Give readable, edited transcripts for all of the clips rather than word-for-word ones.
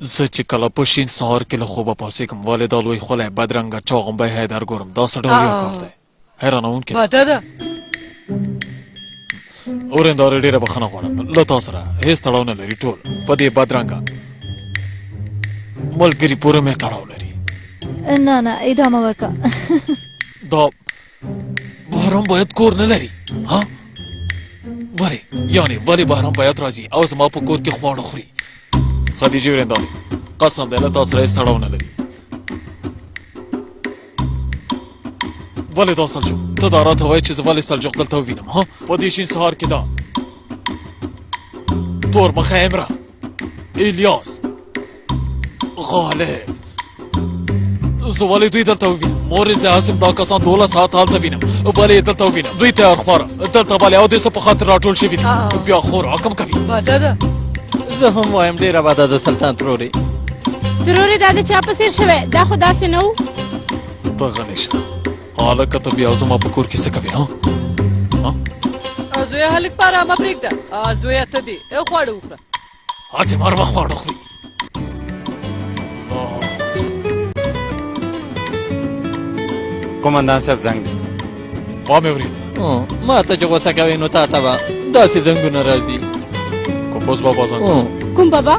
زه چې کله په شین سهار کې له خوبه پاڅېږم ولې دا لوی خولی بدرنګه چاغمبی حیدر ګورم دا څه ډول یو کار دی حیرانوونکی بده ده ورېندارې ډېره بخښنه غواړم له تا سره هېڅ تړاو نه لري ټول په دې بدرنګه ملګري پورې مې تړاو لري نه نه ادامه وکړه دا بهرام باید کور نه لري ها ولې یعنې ولې بهرام باید راځي او زما په کور کې خواړه خوري خدیجې ورېندارې قسم دی له تا سره هېڅ تړاو نه لري ولې دا سلجوق ته دا راته وایې چې زه ولې سلجوق دلته ووینم ها په دې شین سهار کې دا تور مخی امره الیاس غالب زه ولې دوی دلته ووینم مورز عاصم دا کسان 12 ساعت هلته وینم ولې یې دلته ووینم دوی تیار خواره دلته ولې او دې څه په خاطر راټول شوي دي بیا خو راکم کوي بده ده زه هم وایم ډېره بده ده سلطان ترورې ترورې دا د چا په څېر شوی دا خو داسې نه و ته غلی شه هلکه ته بیا زما په کور کې څه کوې ها زویه هلک په ارامه پرېږده زویه ته دې خواړه وخوره هسې مروه خواړه خوري قومندان صاحب زنګ دی ما مې اورېده ما ته چې غوسه کوې نو تا ته به داسې زنګونه راځي کپوس بابا زنګ کوم بابا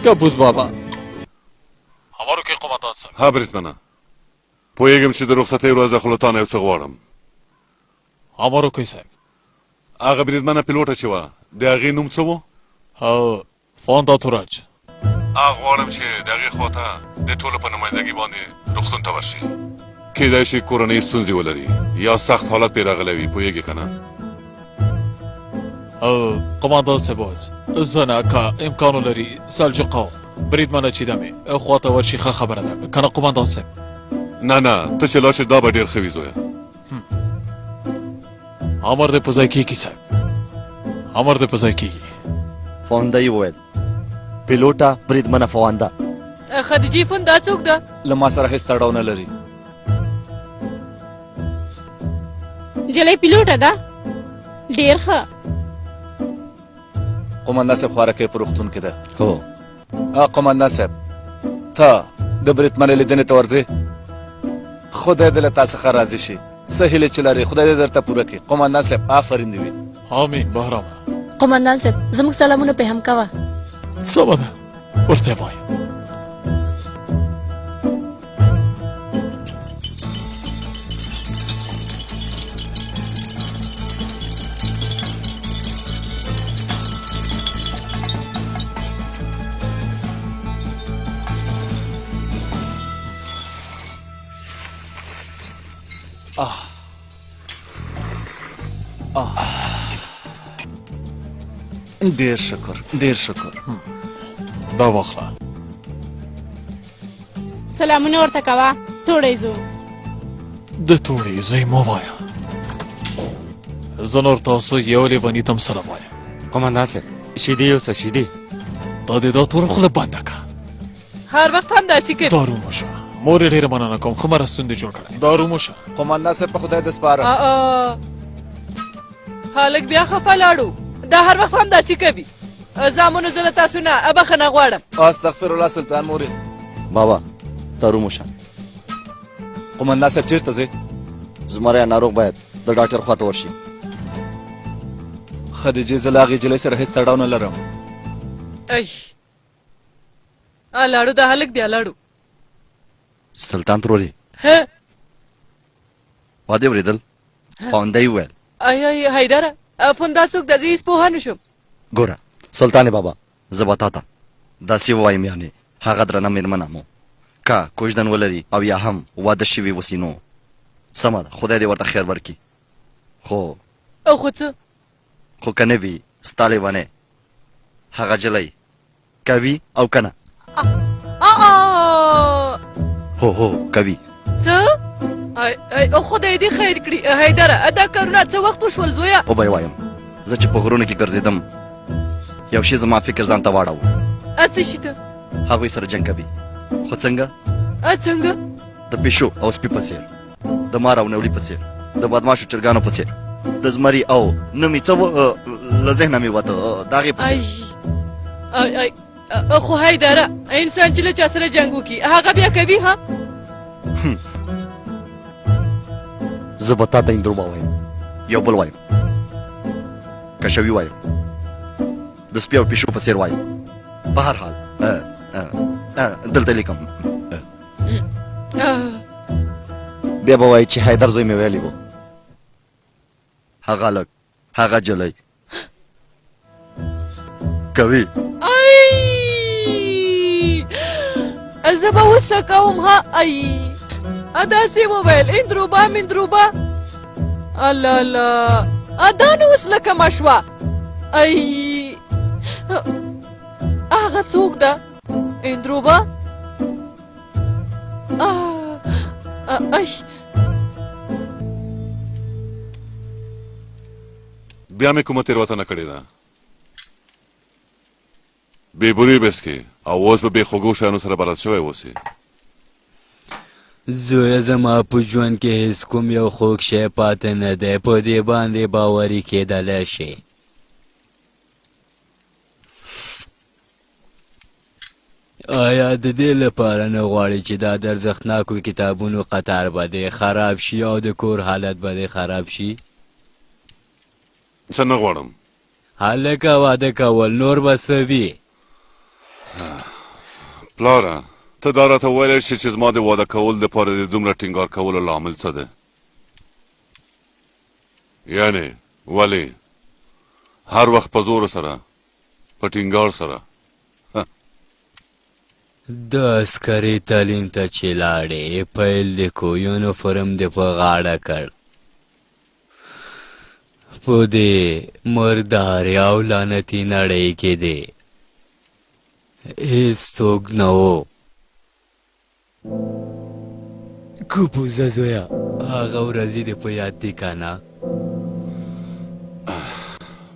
کپوس بابا خبرو کې قومندان صاحب ها بریدمنه پوهېږم چې د رخصتۍ ورځ ده خو له تا نه یو څه غواړم خبرو کوي صاحب هغه بریدمنه پیلوټه چې وه د هغې نوم څه و فانتا توراج هغه غواړم چې د هغې خواته د ټولو په نمایندګۍ باندې روغتون ته ورشي کېدای شي کورنۍ ستونزې ولري یا سخت حالت پرې راغلی وي پوهېږې که نه قومندان صاحب زه نه که امکان ولري سلجوقه بریدمنه چې دمې خواته ورشي ښه خبره ده که نه قومندان صاحب نه نه ته چې لاړ شې دا به ډېر ښه وي زویه امر دې په ځای کېږي صاحب امر دې په ځای کېږي فونده یې وویل پیلوټه بریدمنه فوانده خدیجې فون دا څوک ده له ما سره هېڅ تړاو نه لري نجلۍ پیلوټه ده ډېر ښه قومندان صاحب خوارکۍ په روغتون کې ده هو قومندان صاحب ته د بریدمنې لیدنې ته ورځې خدای دې له تا څخه راضي شي څه هیلې چې لرې خدای دې درته پوره کړي قومندان صاحب آفرین دې وي آمین بهرام قومندان صاحب زموږ سلامونه پې هم کوه سمه ده ورته یې وایه ډېر شکر ډېر شکر دا واخله سلامونه ورته کوه توړی زو د توړې زوی مه وایه زه نور تاسو یو لیوني ته هم سلام وایم قومندان صاحب شیدې یو څه شیدې تا دې دا توره خوله بنده که هر وخت هم داسې کوي دارو مه شه مور یې ډېره مننه کوم ښه مرستون دې جوړ کړی دارو مه شه قومندان صاحب په خدای د سپاره هلک بیا خفه لاړو دا هر وخت هم داسې کوي زامنو زه له تاسو نه بخښنه غواړم استغفر الله سلطان مورې بابا دارو موشه قومندان صاحب چېرته ځې زمری ناروغ باید د ډاکټر خواته ورشي خدیجې زه له هغې نجلۍ سره هېڅ تړاو نه لرم ای لاړو دا هلک بیا لاړو سلطان ترورې وا دې اورېدل فونده یې وویل ای حیدره فون دا څوک ده زه هېڅ پوهه نه شم ګوره سلطان بابا زه به تا ته داسې ووایم یعنې هغه درنه مېرمنه مو که کوژدن ولري او یا هم واده شوي وسي نو سمه ده خدای دې ورته خیر ورکړي خو خو څه خو که نه وي ستا لیونی هغه جلۍ کوي او که نه هو کوي څه خدای دې خیر کړي حیدره دا کارونه څه وخت وشول زویه وبه یې وایم زه چې په غرونو کې ګرځېدم یو شی زما فکر ځان ته واړاوه څه شي ته هغوی سره جنګ کوي خو څنګه څنګه د پیشو او سپي په څېر د مار او نولي په څېر د بدماشو چرګانو په څېر د زمري او نه مې څه له ذهنه مې وته د هغې په څېر خو هیدره انسان چې له چا سره جنګ وکړي هغه بیا کوي ها زه به تا ته اندروبا وایم یو بل وایم کشوي وایم د سپي او پیشو په څېر وایم په هر حال دلته لیکم بیا به وایي چې حیدر زوی مې ویلی و هغه هلک هغه جلی کوي زه به اوس څه کوم ها ای داسې وویل اندروبا مندروبا الله الله دا نو اوس لکه مشوه ای هغه څوک ده اندروبا ای بیا مې کومه تېروتنه کړې ده بې بوري بسکې او اوس به بې خوږو شیانو سره بلد شوی اوسې زویه زما په ژوند کې هیڅ کوم یو خوږ شی پاتې نه دی په دې باندې باوري کېدلی شي آیا د دې لپاره نه غواړې چې دا د ارزښتناکو کتابونو قطار به دې خراب شي او د کور حالت به دې خراب شي څه نه غواړم هلکه واده کول نور به څه وي پلاره ته دا راته ویلی شې چې زما د واده کول دپاره د دومره ټینګار کولو لامل څه دی یعنې ولې هر وخت په زور سره په ټینګار سره د عسکري تعلیم ته چې لاړې پیل دې کو یونیفورم دې په غاړه کړ په دې مردارې او لعنتي نړۍ کې دی هیڅوک نه و کوپوزه زویه هغه ورځې دې په یاد دي که نه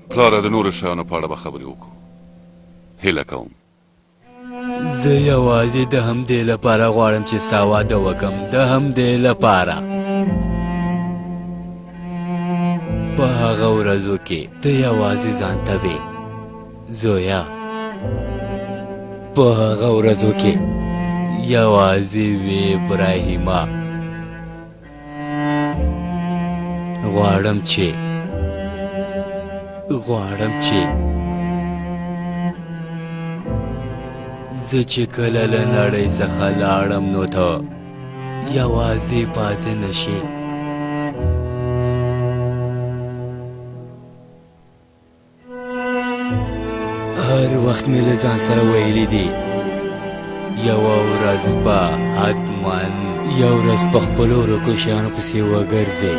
پلاره د نورو شیانو په اړه به خبرې وکړو هیله کوم زه یوازې د همدې لپاره غواړم چې ستا واده وکړم د همدې لپاره په هغه ورځو کې ته یوازې ځان ته وې زویه په هغه ورځو کې یوازې وې ابراهیمه غواړم چې زه چې کله له نړۍ څخه لاړم نو ته یوازې پاتې نه شې هر وخت مې له ځان سره ویلي دي یوه ورځ به حتما یو ورځ په خپلو ورکو شیانو پسې وګرځې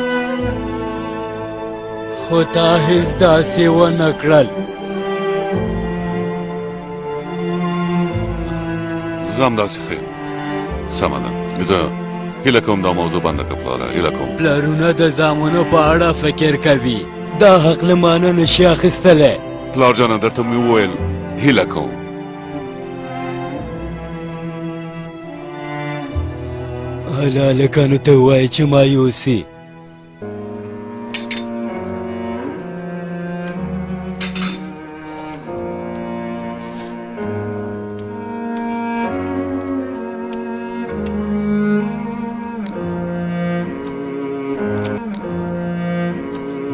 خو تا هېڅ داسې ونه کړل زه همداسې ښه یم سمه ده زه هیله کوم دا موضوع بنده کړه پلاره هیله کوم پلرونه د زامنو په اړه فکر کوي دا حق له مانه نشي اخیستلی پلار جانه درته مې وویل هیله کوم هلکانو ته ووایي چې مایوسي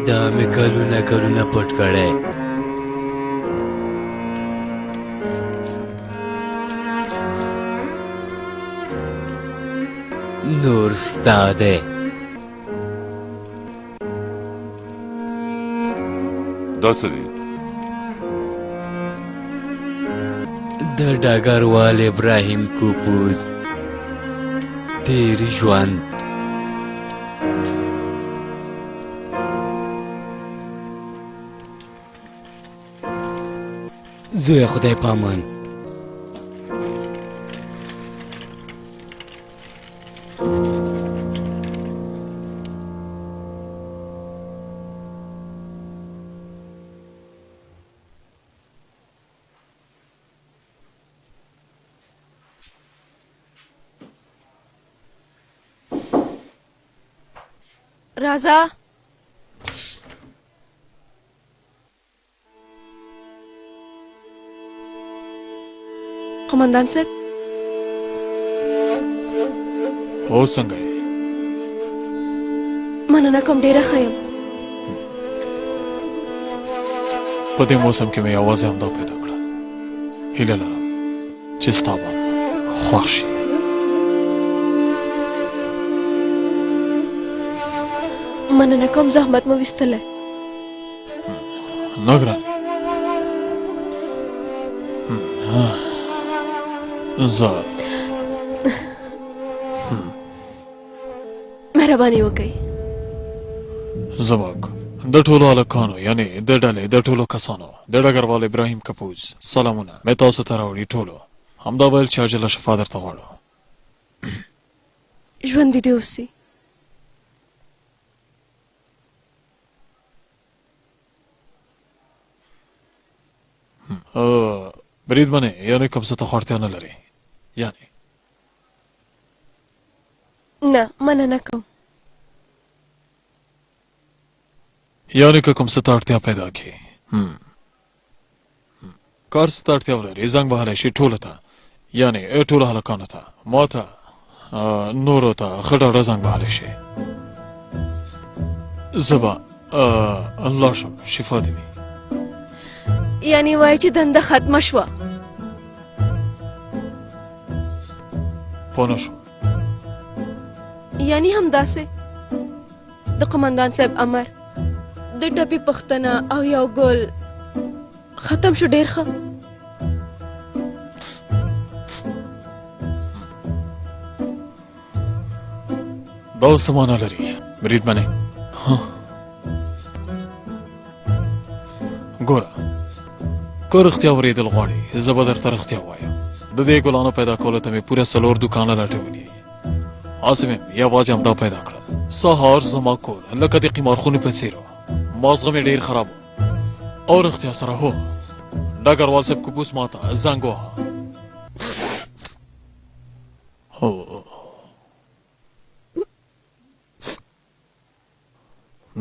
دا مې کلونه پټ کړی نور ستا دی دا څه دی د ډګروال ابراهیم کوپوز تیر ژوند زویه خدای پامان راځه قومندان صاحب هو څنګه یې؟ مننه کوم ډېره ښه یم. په دې موسم کې مې یوازې همدا پیدا کړه. هیله لرم چې ستا به خوښ شي. مننه کوم زحمت مو ویستلی. نه ګرانې زه مهرباني وکړئ. زموږ د ټولو هلکانو یعنې د ډلې د ټولو کسانو د ډګروال ابراهیم کپوز سلامونه مې تاسو ته راوړي. ټولو همدا ویل چې عاجله شفا درته غواړو. ژوندي دې اوسي. بریدمنې یعنې کوم څه ته خو اړتیا نه لرې؟ یعنې نه مننه کوم. یعنې که کوم څه ته اړتیا پیدا کړي کار څه ته اړتیا ولري زنګ وهلی شي ټولو ته یعنې ټولو هلکانو ته ما ته نورو ته ښه ډاډه زنګ وهلی شي. زه به لاړ شم شفا دې وي. یعنی وایي چې دنده ختمه شوه. پوه نه شوم. یعنی همداسې د قومندان صاحب امر د ټپي پښتنه او یو ګل ختم شو. ډېر ښه. دا اوس څه معنا لري بریدمنې؟ ګوره که رښتیا اورېدل غواړې زه به درته رښتیا ووایم. د دې ګلانو پیدا کولو ته مې پوره 4 دوکانه راټولي. هسې مې یوازې همدا پیدا کړل. سهار زما کور لکه د قمارخونې په څېر و. مازغه مې ډېر خراب و او رښتیا سره هو ډګروال صاحب کپوس ما ته زنګ وواهه.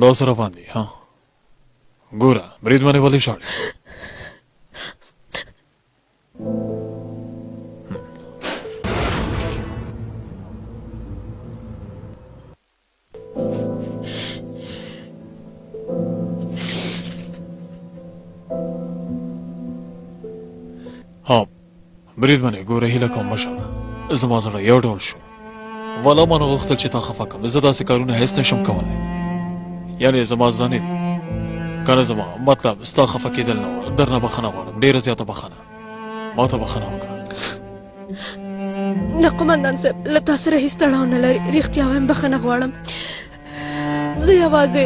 دا څه روان دي ها؟ ګوره بریدمنې ولې ژاړې؟ ها بریدمنې ګوره هیله کوم مه ژاړه. زما زړه یو ډول شو. والا ما نه غوښتل چې تا خفه کړم. زه داسې کارونه هېڅ نشم کولی. یعنې زما زده نه دي که نه زما مطلب ستا خفه کېدل نه و. درنه بخښنه غواړم ډېره زیاته بخښنه. ما ته بخښنه وکړه. نه قومندان صاحب له تا سره هېڅ تړاو نه لري. رښتیا وایم بخښنه غواړم. زه یوازې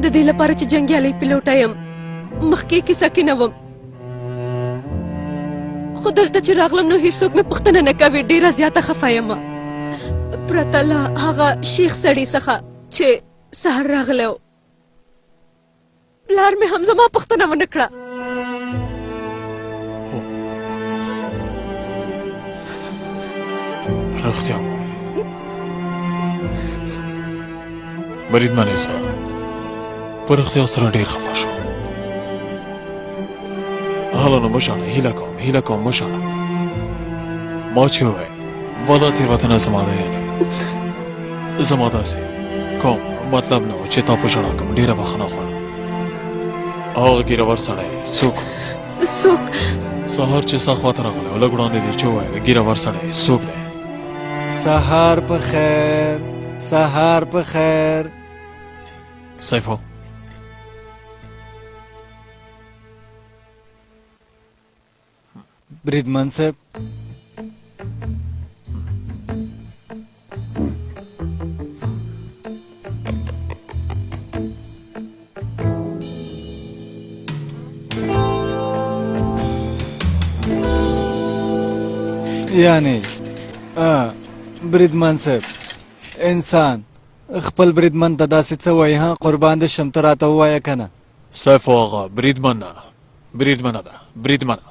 د دې لپاره چې جنګیالی پیلوټه یم مخکې کیسه کې نه وم. خو دلته چې راغلم نو هېڅوک مې پوښتنه نه کوي. ډېره زیاته خفه یم پرته له هغه شیخ سړي څخه چې سهار راغلی و. پلار مې هم زما پوښتنه ونه کړه. رښتیا وایي بریدمنې زه په رښتیا سره ډېر خفه شوم. هله نو مه ژاړه هیله کوم مه ژاړه. ما چې ووایه والا تېروتنه زما ده. یعنې زما داسې کوم مطلب نه و چې تا په ژړا کوم. ډېره بخښنه غواړم. هغه ګیرور سړی څوک؟ سهار چې ستا خواته راغلی و لږ وړاندې دی چې ووایه ګیرور سړی څوک دی؟ سهار په خیر سهار په خیر. سیفو بریدمن صاحب یعنی بریدمن صاحب انسان خپل بریدمن ته داسې څه وایي ها قربان دې شم ته راته ووایه که نه. سیفو آغا بریدمنه ده بریدمنه.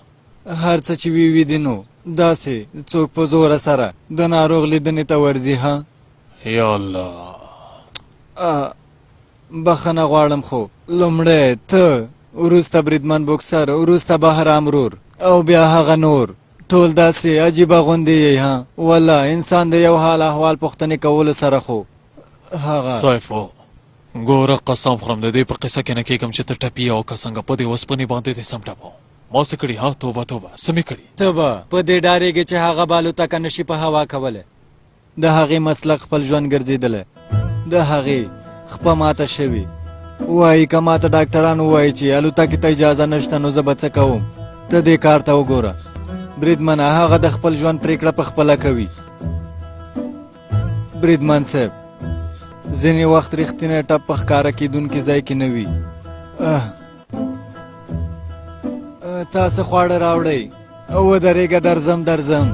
هر څه چې وي دي نو داسې څوک په زوره سره د ناروغ لیدنې ته ورځي ها؟ یا الله بخښنه غواړم خو لومړی ته وروسته بریدمن بوکسر وروسته بهرام رور او بیا هغه نور ټول داسې عجیبه غوندې یې ها والله انسان د یو حال احوال پوښتنې کولو سره خو هغه سایفو ګوره قسم خورم د دې په قصه کې نه کېږم چې ته ټپي او که څنګه په دې اوسپنې باندې دې سم ټپو ما څه کړي ها توبه توبه څه مې کړي ته به په دې ډارېږې چې هغه به الوتکه نشي په هوا کولی د هغې مسلک خپل ژوند ګرځېدلی د هغې خپه ماته شوي وایي که ماته ډاکټران ووایي چې الوتکې ته اجازه نشته نو زه به څه کوم ته دې کار ته وګوره بریدمنه هغه د خپل ژوند پرېکړه په خپله کوي بریدمن صاحب ځینې وخت رښتینی ټپ په ښکاره کېدونکي ځای کې نه وي تاسو خواړه راوړئ ودرېږه درځم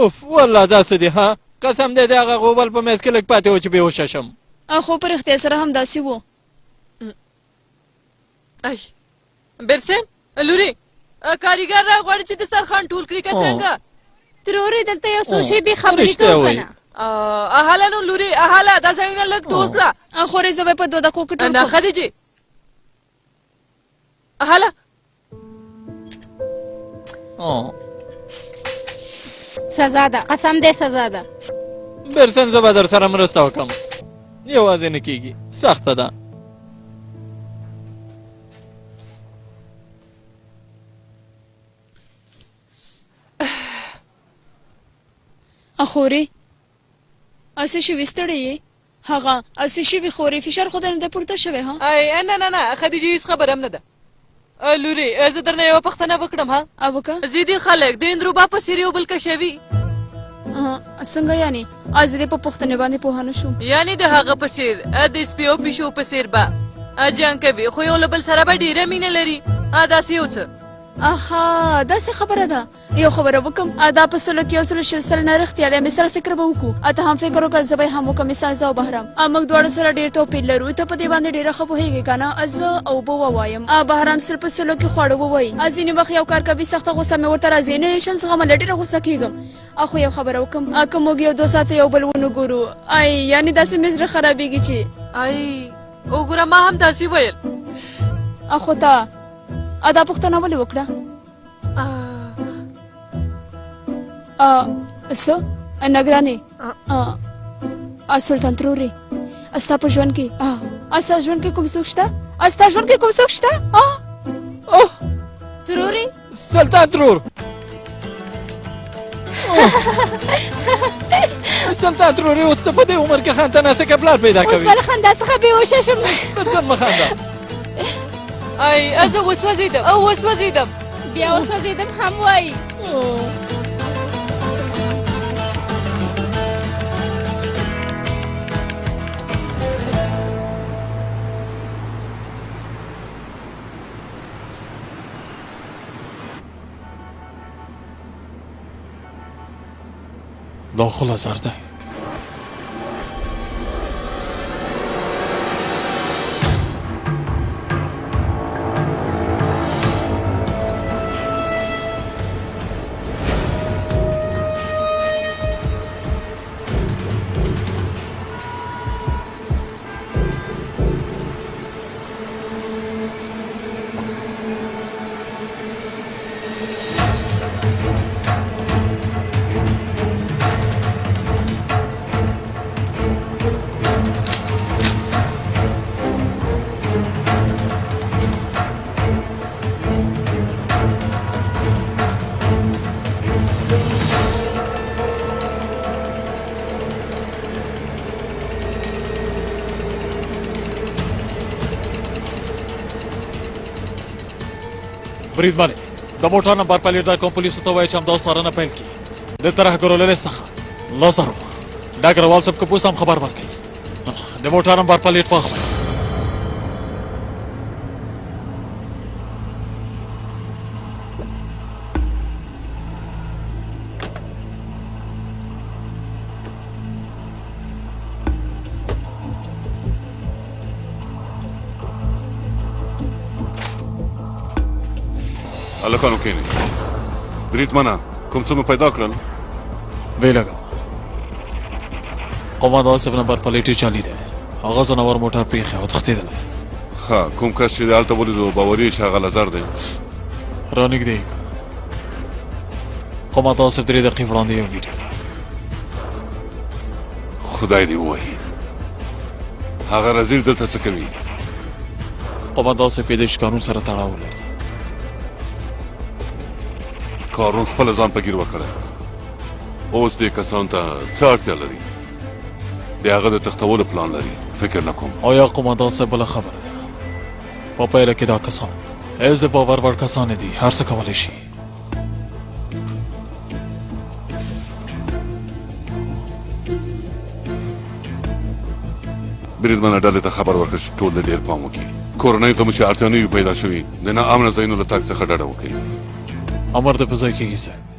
اوف والله داسې دي ها قسم دی د هغه غوبل په منځ کې لږ پاتې و چې بېهوشه شم خو په رښتیا سره هم داسې و ای برسن لوري کاریګر راغواړي چې دسترخوان ټول کړي که څنګه ترورې دلته یو څو شیبې خبرې کوو که نه اهله نو لوري اهله دا ځایونه لږ ټول کړه خورې زه به په 2 دقیقو کې ټول نه خدیجې اهله سزا ده قسم دی سزا ده برسن زه به در سره مرسته وکړم یوازې نه کېږي سخته ده خورې اسې شوي ستړی یې هغه اسې شوي خورې فشار خو درنه پورته شوی ها ای نه خدیجې هېڅ خبره هم نه ده لوري زه درنه یوه پوښتنه وکړم ها وکړه ځینې خلک د اندروبا په څېر یو بل کشوي څنګه یعنې از دې په پوښتنې باندې پوه نه شوم یعنې د هغه په څېر د سپي او پیشو په څېر به جنګ کوي خو یو له بل سره به ډېره مینه لري داسې یو څه اها داسې خبره ده یو خبره وکړم دا په سلو کې یو سلو شل سل نه رښتیا دی مثال فکر به وکړو ته هم فکر وکړه زه به هم وکړم مثال زه او بهرام موږ دواړه سره ډېر توپیر لرو ته په دې باندې ډېره ښه پوهېږې که نه زه او به ووایم بهرام سل په سلو کې خواړه ووایي ځینې وخت یو کار کوي سخته غوسه مې ورته راځي نه شم زغمله ډېره غوسه کېږم خو یو خبره وکړم که موږ یو 2 ساعته یو بل ونه ګورو یعنې داسې مې زړه خرابېږي چې وګوره ما هم داسې ویل خو ته دا پوښتنه ولې وکړه څه نګرانې سلطان ترورې ستا په ژوند کې ستا ژوند کې کوم څوک شته ستا ژوند کې کوم څوک شته ترورې سلطان ترور سلطان ترورې اوس ته په دې عمر کې خانته ناسکه پلار پیدا کوي اوس بله خندا څخه بېهوشه شم درځم مه خانده زه وسوځېدم بیا وسوځېدم هم وایي دا خو لازر دی بریدمنې د موټر نمبر پلیټ در کوم پولیسو ته وایي چې همدا اوس څارنه پیل کړي د ترهګرو لرې څخه 10 روپه ډګروال صاحب که پوس هم خبر ورکوي د موټر نمبر پلیټ واخلئ هلکانو کښېنئ بریدمنه کوم څه مو پیدا کړل ویې لګوه قوماندان صاحب نمبر پلیټ یې چالي دی هغه ځناور موټر پرېښی او تښتېدلی ښه کوم کس چې د هلته ولیدو باوري یې چې هغه لزر دی رانږدې یې کړه قوماندان صاحب 3 دقیقې وړاندې یو ویډیو خدای دې ووهي هغه رزیل دلته څه کوي قوماندان صاحب یې د شکارون سره تړاو لري کارون خپل ځان په ګیر وکړی اوس دې کسانو ته څه اړتیا لري د هغه د تښتولو پلان لري فکر نه کوم آیا قوماندان صاحب بله خبره ده په پیله کې دا کسان هیڅ د باور وړ کسان نه دي هر څه کولی شي بریدمنه ډلې ته خبر ورکړه چې ټول د ډېر پام وکړي کورنیو ته مو چې اړتیا نه وي پیدا شوي د ناامنه ځایونو له تګ څخه ډډه وکړئ امر د په ځای کېږي صاحب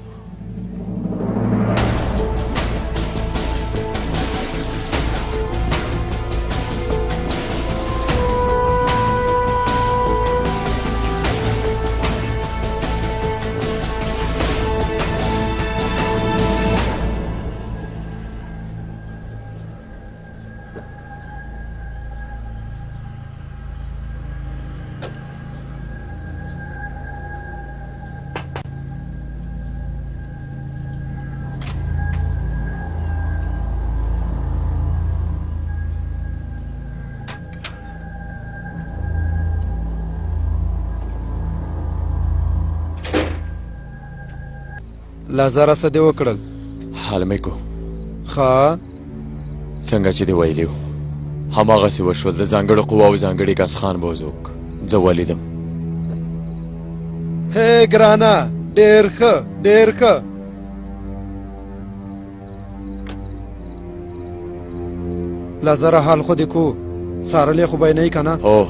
لازره څه دې وکړل حال مې کو ښه څنګه چې دې ویلي وو هماغسې وشول د ځانګړو قواو ځانګړي کس خان بوزوک زه ولیدم هی ګرانه ډېر ښه ډېر ښه لازره حال خو دې کو سارلې خو به یې نه یې که نه هو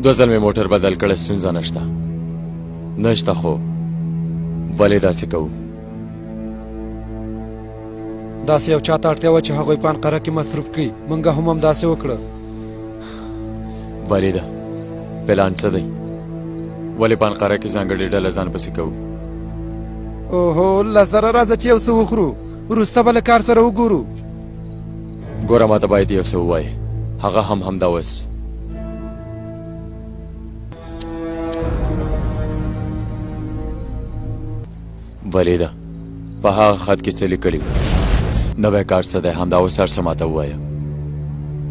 2 ځل مې موټر بدل کړی ستونزه نشته نشته خو ولې داسې کوو داسې یو چا ته اړتیا وه چې هغوی په انقره کې مصروف کړي موږ هم همداسې وکړه ولې ده پلان څه دی ولې په انقره کې ځانګړې ډله ځان پسې کوو اوهو لزره راځه چې یو څه وخورو وروسته به له کار سره وګورو ګوره ما ته باید یو څه ووایې هغه هم همدا وس ولې ده په هغه خط کې څه لیکلي وو نوی کار څه دی همدا اوس هر څه ماته ووایه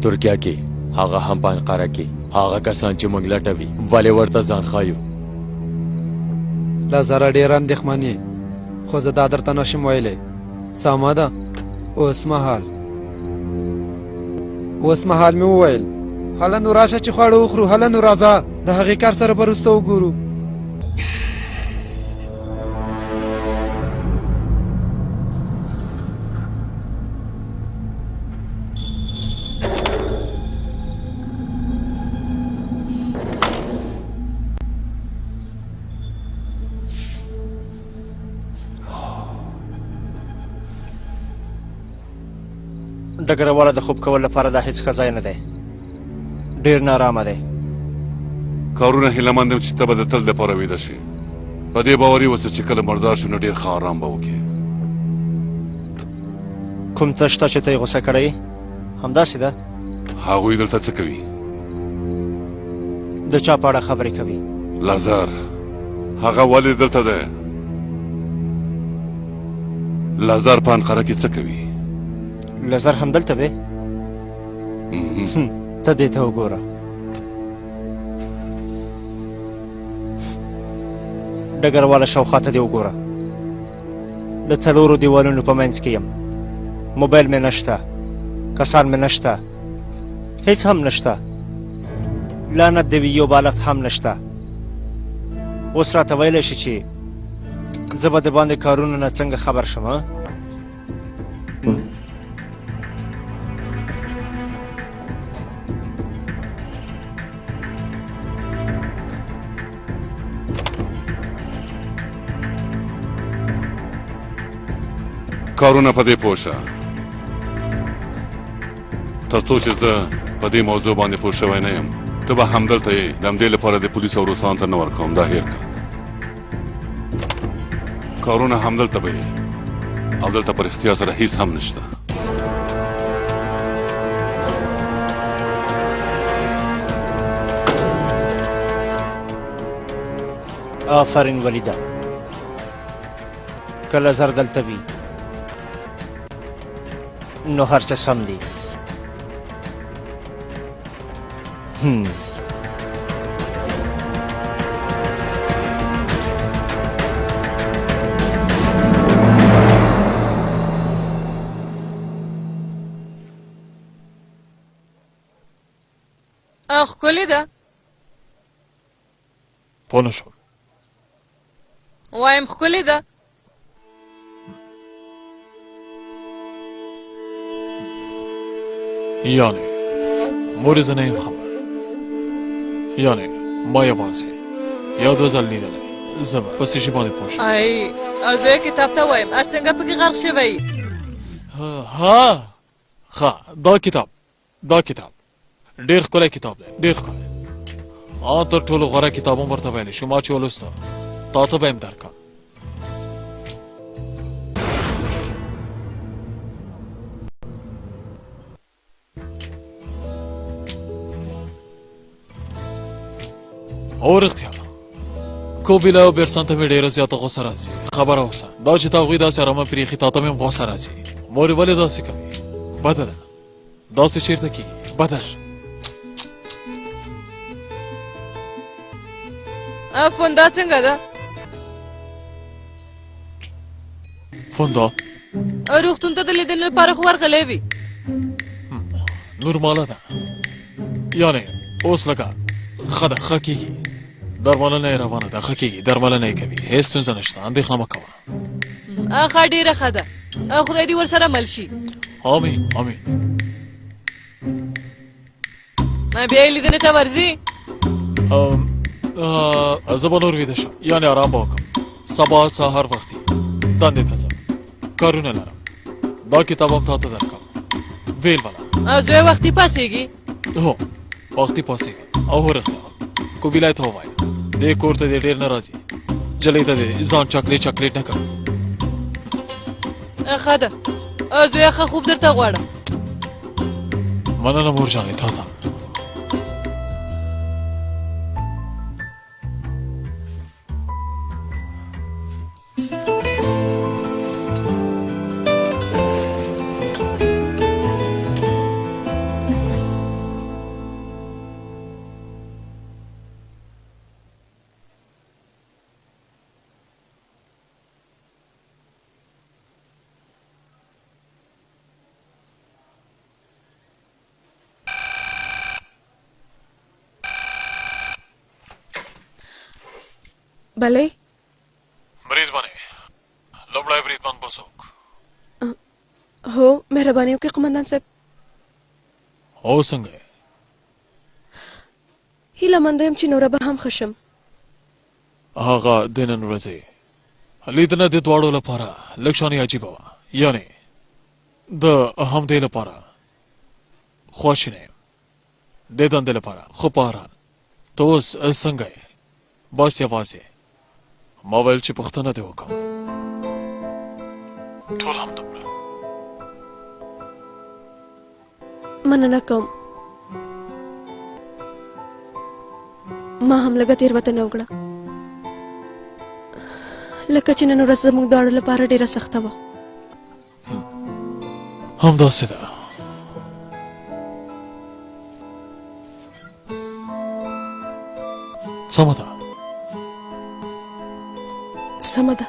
ترکیه کې هغه هم په انقره کې هغه کسان چې موږ لټوي ولې ورته ځان ښایو لزره ډېره اندېښمن یې خو زه دا درته نشم ویلی سمه ده اوس مهال مې وویل هله نو راشه چې خواړه وخورو هله نو راځه د هغې کار سره به وروسته وګورو ډګرواله د خوب کولو لپاره دا هیڅ ښه ځای نه دی ډېر نارامه دی کارونه هیلهمند یم چې ته به د تل دپاره ویده شي په دې باوري اوسه چې کله مردار شو نو ډېر ښه ارام به وکړې کوم څه شته چې ته یې غوسه کړی همداسې ده هغوی دلته څه کوي د چا په اړه خبرې کوي لازر هغه ولې دلته دی لازر په انقره کې څه کوي لزر هم دلته دی ته دې ته وګوره ډګرواله شاوخوا ته دې وګوره د 4 دیوالونو په منځ کې یم موبایل مې نشته کسان مې نشته هیڅ هم نشته لعنت دې وي یو بالښت هم نشته اوس راته ویلی شي چې زه به د باندې کارونو نه څنګه خبر شم ها؟ کارونه په دې پوه شه تر څو چې زه په دې موضوع باندې پوه شوی نه یم ته به همدلته یې د همدې لپاره د پولیسو او روسانو ته نه ورکوم دا هېر کړه کارونه همدلته به یې او دلته په رښتیا سره هیڅ هم نشته آفرین ولیده کله زر دلته وي نو هر څه سم دي ښکلې ده پوه نه شوم وایم ښکلې ده یعنی مورې زه نه یم خبر یعنی ما یوازې یو دوه ځل لیدلی زه به په څه شي باندې پوه شم ای او زه یې کتاب ته وایم څنګه پکې غرق شوی ها دا کتاب ډېر ښکلی کتاب دی ډېر ښکلی تر ټولو غوره کتاب هم ورته ویلی شو ما چې ولوسته تا ته به یم درکړم او رښتیا کوبیلا او بیرسان ته مې ډېره زیاته غوسه راځي خبره اوسه دا چې تا هغوی داسې ارامه پرېښي تا ته مې هم غوسه راځي مورې ولې داسې کوي بده ده داسې چېرته کېږي بده فوندا څنګه ده فوندا روغتون ته د لیدنې لپاره خو ورغلی وي نورماله ده یعنې اوس لکه ښه ده ښه کېږي درملنه یې روانه ده ښه کېږي درملنه یې کوي هېڅ ستونزه نشته اندېښنه مه کوه ښه ډېره ښه ده خدای دې ورسره مل شي امین بیا یې لیدنې ته ورځي زه به نور ویده شم یعنې ارام به وکړم سبا سهار وختي دندې ته ځم کارونه لرم دا کتاب هم تا ته درکړم ویل وله زوی وختي پاڅېږي هو وختي پاڅېږي او هو رښتیا کوبیلای ته ووایه دې کور ته دې ډېر نه راځي جلۍ ته دې ځان چاکلیټ نه کوي ښه ده زویه ښه خوب درته غواړم مننه مور جانې تا ته بله بریدمنې لومړی بریدمن بزوک هو مهرباني وکړئ قمندان صاحب هو څنګه یې هیله منده یم چې نوره به هم ښه شم هغه د نن ورځې لیدنه د دواړو لپاره لږ شانې عجیبه وه یعنې د همدې لپاره خواشینی یم د دندې لپاره خو په حال ته اوس څنګه یې بس یوازې ما ویل چې پوښتنه دې وکړم ټول همدومره مننه کوم ما هم لږه تېروتنه وکړه لکه چې نن ورځ زموږ دواړو لپاره ډېره سخته وه همداسې ده سمه ده سمه ده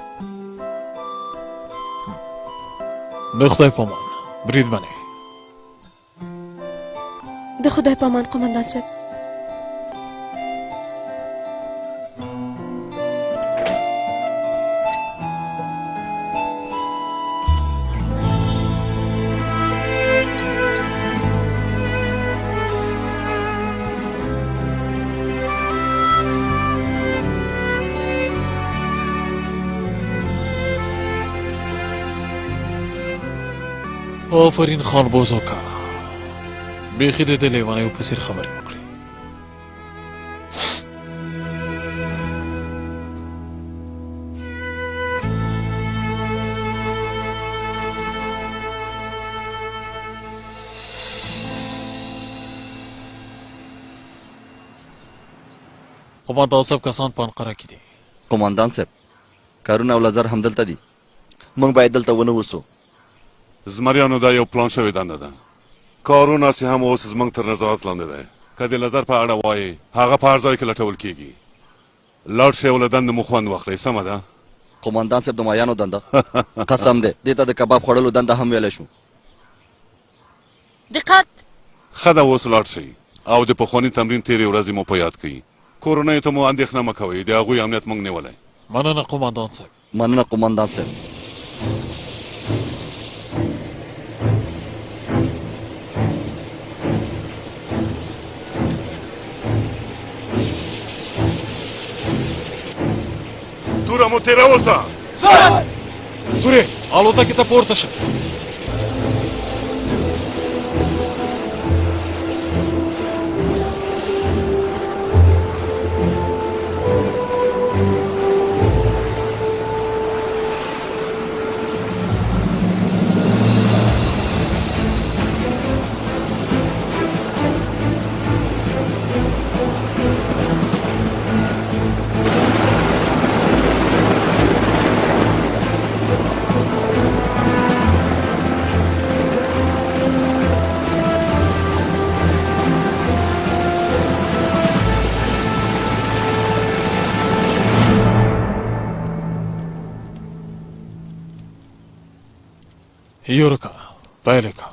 د خدای پامان بریدمنې د خدای پامان قمندان صاحب آفرین خان بوزوکا بیخي د دې لیونیو په څېر خبرې وکړې. قوماندان صاحب کسان په انقره کې دي. قوماندان صاحب کارونه او لزر همدلته دي، موږ باید دلته ونه وسو. زمریانو دا یو پلان شوی دنده ده. کارونه چې هم اوس زموږ تر نظارت لاندې دی. که د لزر په اړه وایي هغه په هر ځای کې لټول کېږي. لاړ شئ او له دندې مو خوند واخلئ. سمه ده؟ قوماندان صاحب د مایانو دنده قسم دی دې ته د کباب خوړلو دنده هم ویلی شو. دقت ښه ده اوس لاړ شئ او د پخواني تمرین تېرې ورځې مو په یاد کړئ. کورنیو ته مو اندېښنه مه کوئ، د هغوی امنیت موږ نیولی. مننه قوماندان صاحب. مننه قوماندان صاحب. توره مو تېره اوسه. تورې الوتکې ته پورته شه. یورکا پایلکا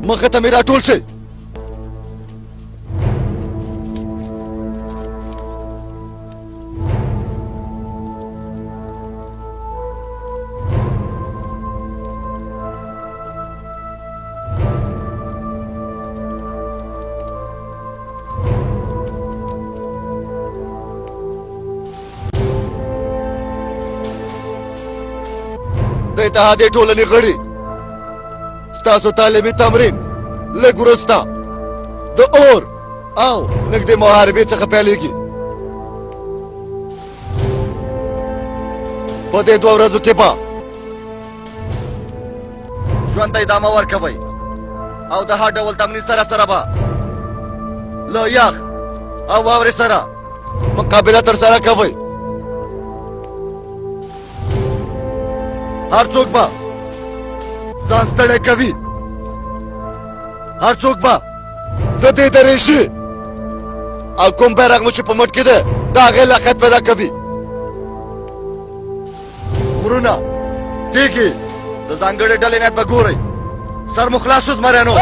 مخه ته مې راټول شئ. د اتحادیې ټولنې غړي ستاسو تعلیمي تمرین لږ وروسته د اور او نږدې محاربې څخه پیلېږي. په دې 2 ورځو کې به ژوند ته ادامه ورکوئ او د هر ډول تمرین سره سره به له یخ او واورې سره مقابله ترسره کوئ. هر څوک به ځان ستړی کوي، هر څوک به د دې درې شي او کوم بیرغ مو چې په مټ کې دی د هغې لاقیت پیدا کوي. غرونه تیږې د ځانګړې ډلې نیت به ګورئ. سر مو خلاص شو زمریانو.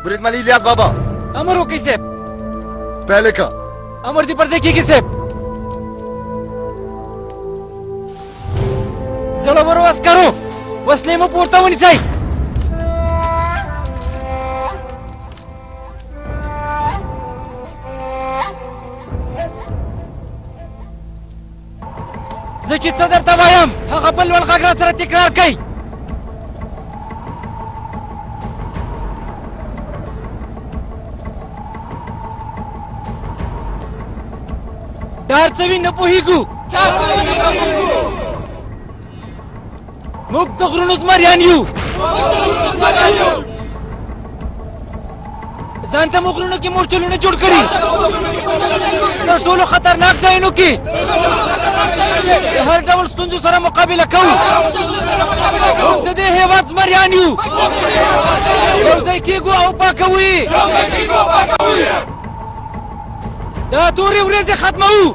بریدمن الیاس بابا امر وکړئ صاحب. پهلکا امر دې پر ځای کېږي صاحب. زړورو عسکرو وسلې مو پورته ونیسئ. زه چې څه درته وایم هغه په لوړ غږ را سره تکرار کړئ. دا هر څه نه پوهېږو. موږ د غرونو زمریان یو. ځان ته مو غرونو کې مورچلونه جوړ کړي تر ټولو خطرناک ځایونو کې د هر ډول ستونزو سره مقابله کوو. موږ د دې هېواد زمریان یو. یو ځای کېږو او پاکوو یې. دا تورې ورځې ختموو.